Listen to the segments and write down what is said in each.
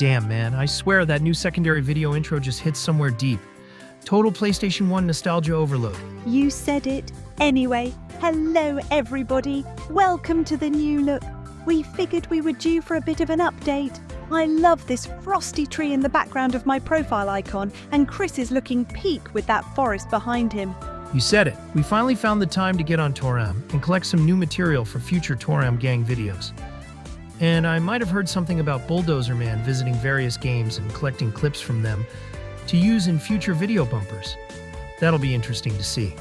Damn, man, I swear that new secondary video intro just hits somewhere deep. Total PlayStation 1 nostalgia overload. You said it. Anyway, hello everybody. Welcome to the new look. We figured we were due for a bit of an update. I love this frosty tree in the background of my profile icon, and Chris is looking peak with that forest behind him. You said it. We finally found the time to get on Toram and collect some new material for future Toram Gang videos. And I might have heard something about Bulldozer Man visiting various games and collecting clips from them to use in future video bumpers. That'll be interesting to see.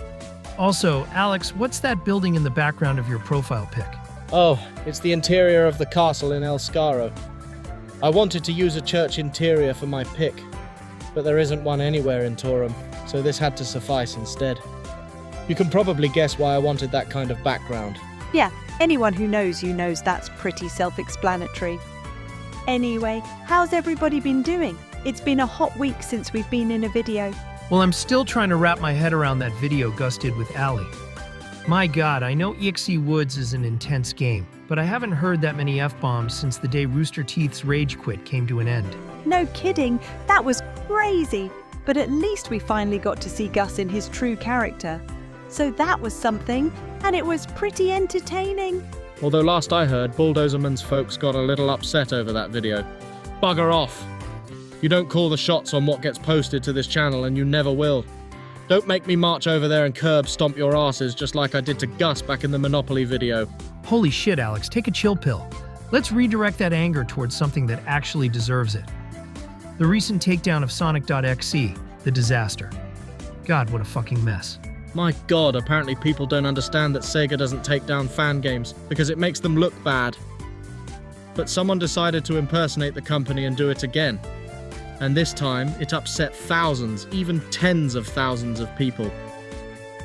Also, Alex, what's that building in the background of your profile pic? Oh, it's the interior of the castle in El Scaro. I wanted to use a church interior for my pic, but there isn't one anywhere in Toram, so this had to suffice instead. You can probably guess why I wanted that kind of background. Yeah, anyone who knows you knows that's pretty self-explanatory. Anyway, how's everybody been doing? It's been a hot week since we've been in a video. Well, I'm still trying to wrap my head around that video Gus did with Ali. My god, I know EXE Woods is an intense game, but I haven't heard that many F-bombs since the day Rooster Teeth's Rage Quit came to an end. No kidding, that was crazy. But at least we finally got to see Gus in his true character. So that was something, and it was pretty entertaining. Although last I heard, Bulldozerman's folks got a little upset over that video. Bugger off. You don't call the shots on what gets posted to this channel, and you never will. Don't make me march over there and curb stomp your asses just like I did to Gus back in the Monopoly video. Holy shit, Alex, take a chill pill. Let's redirect that anger towards something that actually deserves it. The recent takedown of Sonic.exe, the disaster. God, what a fucking mess. My god, apparently people don't understand that Sega doesn't take down fan games because it makes them look bad. But someone decided to impersonate the company and do it again. And this time, it upset thousands, even tens of thousands of people.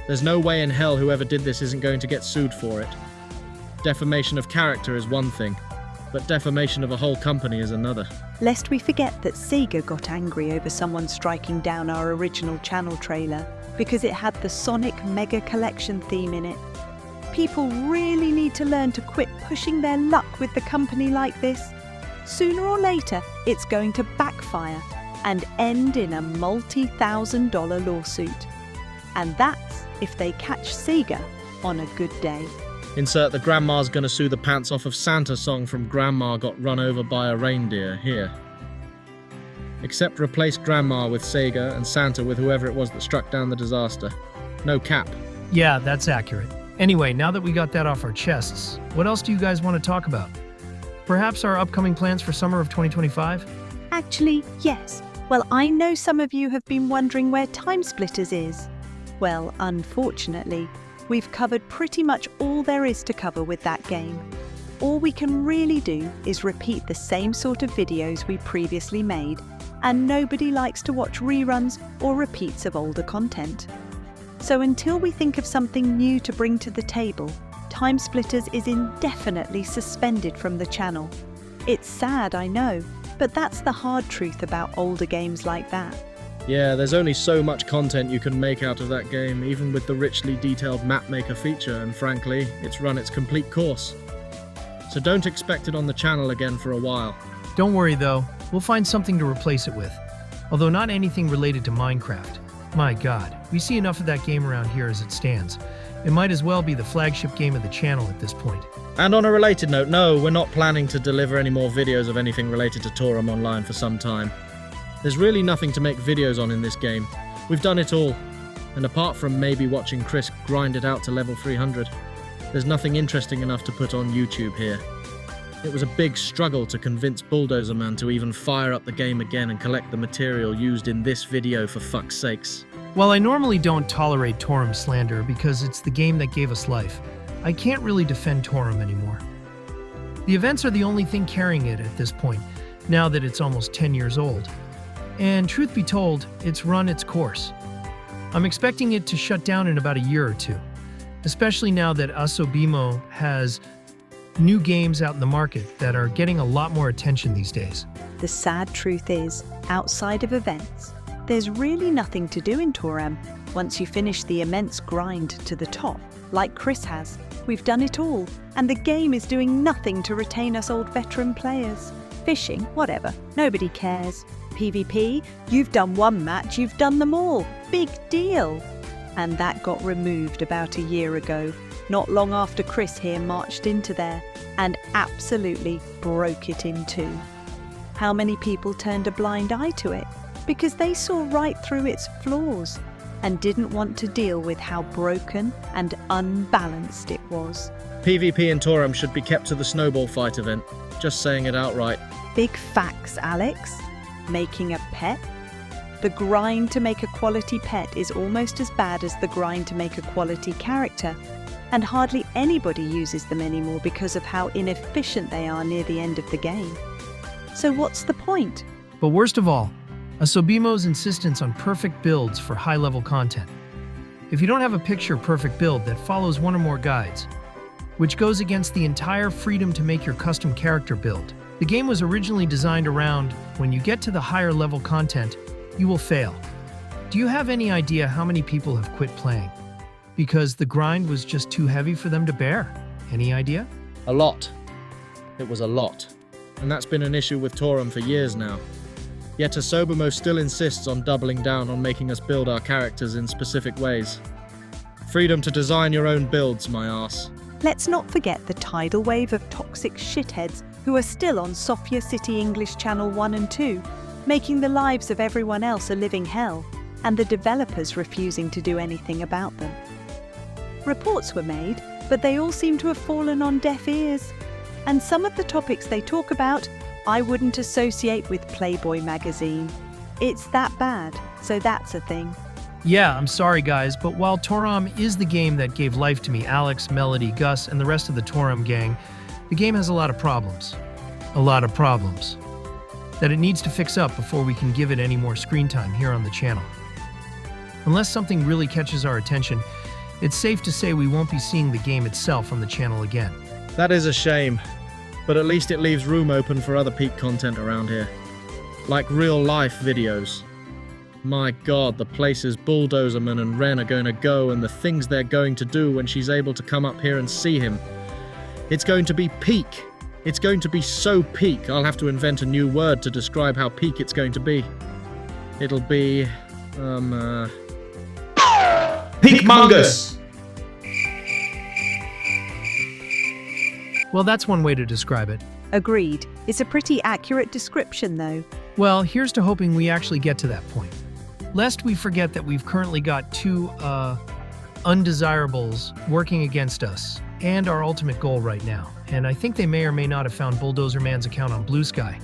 There's no way in hell whoever did this isn't going to get sued for it. Defamation of character is one thing, but defamation of a whole company is another. Lest we forget that Sega got angry over someone striking down our original channel trailer because it had the Sonic Mega Collection theme in it. People really need to learn to quit pushing their luck with the company like this. Sooner or later, it's going to backfire and end in a multi-$1,000 lawsuit. And that's if they catch Sega on a good day. Insert the Grandma's Gonna Sue the Pants Off of Santa song from Grandma Got Run Over by a Reindeer here. Except replace Grandma with Sega and Santa with whoever it was that struck down the disaster. No cap. Yeah, that's accurate. Anyway, now that we got that off our chests, what else do you guys want to talk about? Perhaps our upcoming plans for summer of 2025? Actually, yes. Well, I know some of you have been wondering where Time Splitters is. Well, unfortunately, we've covered pretty much all there is to cover with that game. All we can really do is repeat the same sort of videos we previously made, and nobody likes to watch reruns or repeats of older content. So until we think of something new to bring to the table, Time Splitters is indefinitely suspended from the channel. It's sad, I know, but that's the hard truth about older games like that. Yeah, there's only so much content you can make out of that game, even with the richly detailed map maker feature, and frankly, it's run its complete course. So don't expect it on the channel again for a while. Don't worry though, we'll find something to replace it with. Although not anything related to Minecraft. My god, we see enough of that game around here as it stands. It might as well be the flagship game of the channel at this point. And on a related note, no, we're not planning to deliver any more videos of anything related to Toram Online for some time. There's really nothing to make videos on in this game. We've done it all. And apart from maybe watching Chris grind it out to level 300, there's nothing interesting enough to put on YouTube here. It was a big struggle to convince Bulldozer Man to even fire up the game again and collect the material used in this video, for fuck's sakes. While I normally don't tolerate Toram slander because it's the game that gave us life, I can't really defend Toram anymore. The events are the only thing carrying it at this point, now that it's almost 10 years old. And truth be told, it's run its course. I'm expecting it to shut down in about a year or two, especially now that Asobimo has new games out in the market that are getting a lot more attention these days. The sad truth is, outside of events, there's really nothing to do in Toram once you finish the immense grind to the top, like Chris has. We've done it all, and the game is doing nothing to retain us old veteran players. Fishing, whatever, nobody cares. PvP, you've done one match, you've done them all. Big deal. And that got removed about a year ago, not long after Chris here marched into there and absolutely broke it in two. How many people turned a blind eye to it because they saw right through its flaws and didn't want to deal with how broken and unbalanced it was. PvP in Toram should be kept to the snowball fight event. Just saying it outright. Big facts, Alex. Making a pet? The grind to make a quality pet is almost as bad as the grind to make a quality character, and hardly anybody uses them anymore because of how inefficient they are near the end of the game. So what's the point? But worst of all, Asobimo's insistence on perfect builds for high-level content. If you don't have a picture-perfect build that follows one or more guides, which goes against the entire freedom to make your custom character build. The game was originally designed around, when you get to the higher level content, you will fail. Do you have any idea how many people have quit playing? Because the grind was just too heavy for them to bear. Any idea? A lot. It was a lot. And that's been an issue with Toram for years now. Yet Asobimo still insists on doubling down on making us build our characters in specific ways. Freedom to design your own builds, my arse. Let's not forget the tidal wave of toxic shitheads who are still on Sofia City English Channel 1 and 2, making the lives of everyone else a living hell, and the developers refusing to do anything about them. Reports were made, but they all seem to have fallen on deaf ears. And some of the topics they talk about, I wouldn't associate with Playboy magazine. It's that bad, so that's a thing. Yeah, I'm sorry guys, but while Toram is the game that gave life to me, Alex, Melody, Gus, and the rest of the Toram gang, the game has a lot of problems. A lot of problems. That it needs to fix up before we can give it any more screen time here on the channel. Unless something really catches our attention, it's safe to say we won't be seeing the game itself on the channel again. That is a shame, but at least it leaves room open for other peak content around here. Like real-life videos. My god, the places Bulldozerman and Ren are going to go and the things they're going to do when she's able to come up here and see him. It's going to be peak. It's going to be so peak, I'll have to invent a new word to describe how peak it's going to be. It'll be, Peakmongus! Well, that's one way to describe it. Agreed. It's a pretty accurate description, though. Well, here's to hoping we actually get to that point. Lest we forget that we've currently got two, undesirables working against us, and our ultimate goal right now. And I think they may or may not have found Bulldozer Man's account on Blue Sky.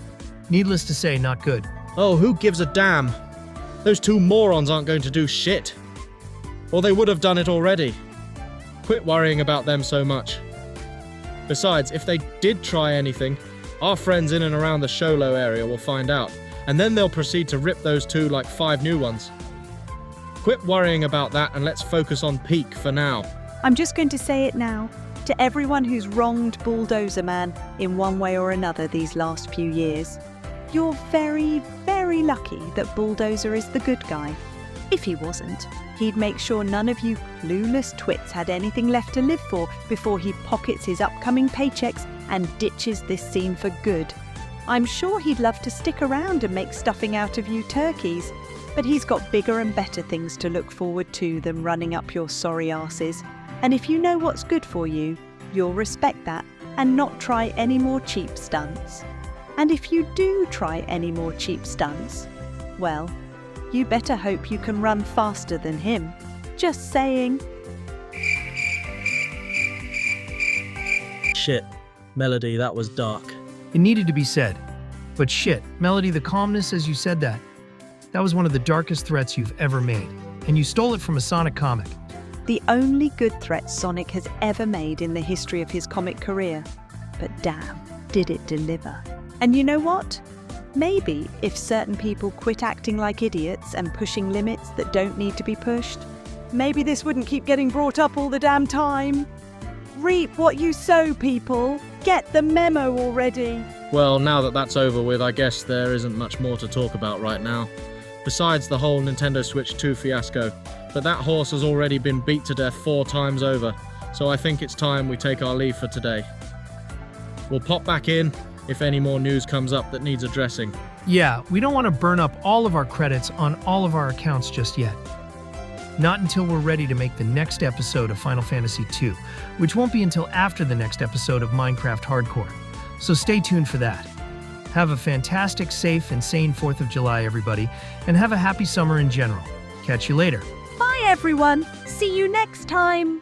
Needless to say, not good. Oh, who gives a damn? Those two morons aren't going to do shit. Or they would have done it already. Quit worrying about them so much. Besides, if they did try anything, our friends in and around the Sholo area will find out, and then they'll proceed to rip those two like 5 new ones. Quit worrying about that and let's focus on peak for now. I'm just going to say it now. To everyone who's wronged Bulldozer Man in one way or another these last few years, you're very, very lucky that Bulldozer is the good guy. If he wasn't, he'd make sure none of you clueless twits had anything left to live for before he pockets his upcoming paychecks and ditches this scene for good. I'm sure he'd love to stick around and make stuffing out of you turkeys, but he's got bigger and better things to look forward to than running up your sorry asses. And if you know what's good for you, you'll respect that and not try any more cheap stunts. And if you do try any more cheap stunts, well, you better hope you can run faster than him. Just saying. Shit. Melody, that was dark. It needed to be said. But shit, Melody, the calmness as you said that was one of the darkest threats you've ever made. And you stole it from a Sonic comic. The only good threat Sonic has ever made in the history of his comic career. But damn, did it deliver. And you know what? Maybe if certain people quit acting like idiots and pushing limits that don't need to be pushed, maybe this wouldn't keep getting brought up all the damn time. Reap what you sow, people. Get the memo already. Well, now that that's over with, I guess there isn't much more to talk about right now. Besides the whole Nintendo Switch 2 fiasco. But that horse has already been beat to death 4 times over, so I think it's time we take our leave for today. We'll pop back in, if any more news comes up that needs addressing. Yeah, we don't want to burn up all of our credits on all of our accounts just yet. Not until we're ready to make the next episode of Final Fantasy II, which won't be until after the next episode of Minecraft Hardcore. So stay tuned for that. Have a fantastic, safe, and sane 4th of July, everybody, and have a happy summer in general. Catch you later. Bye, everyone. See you next time.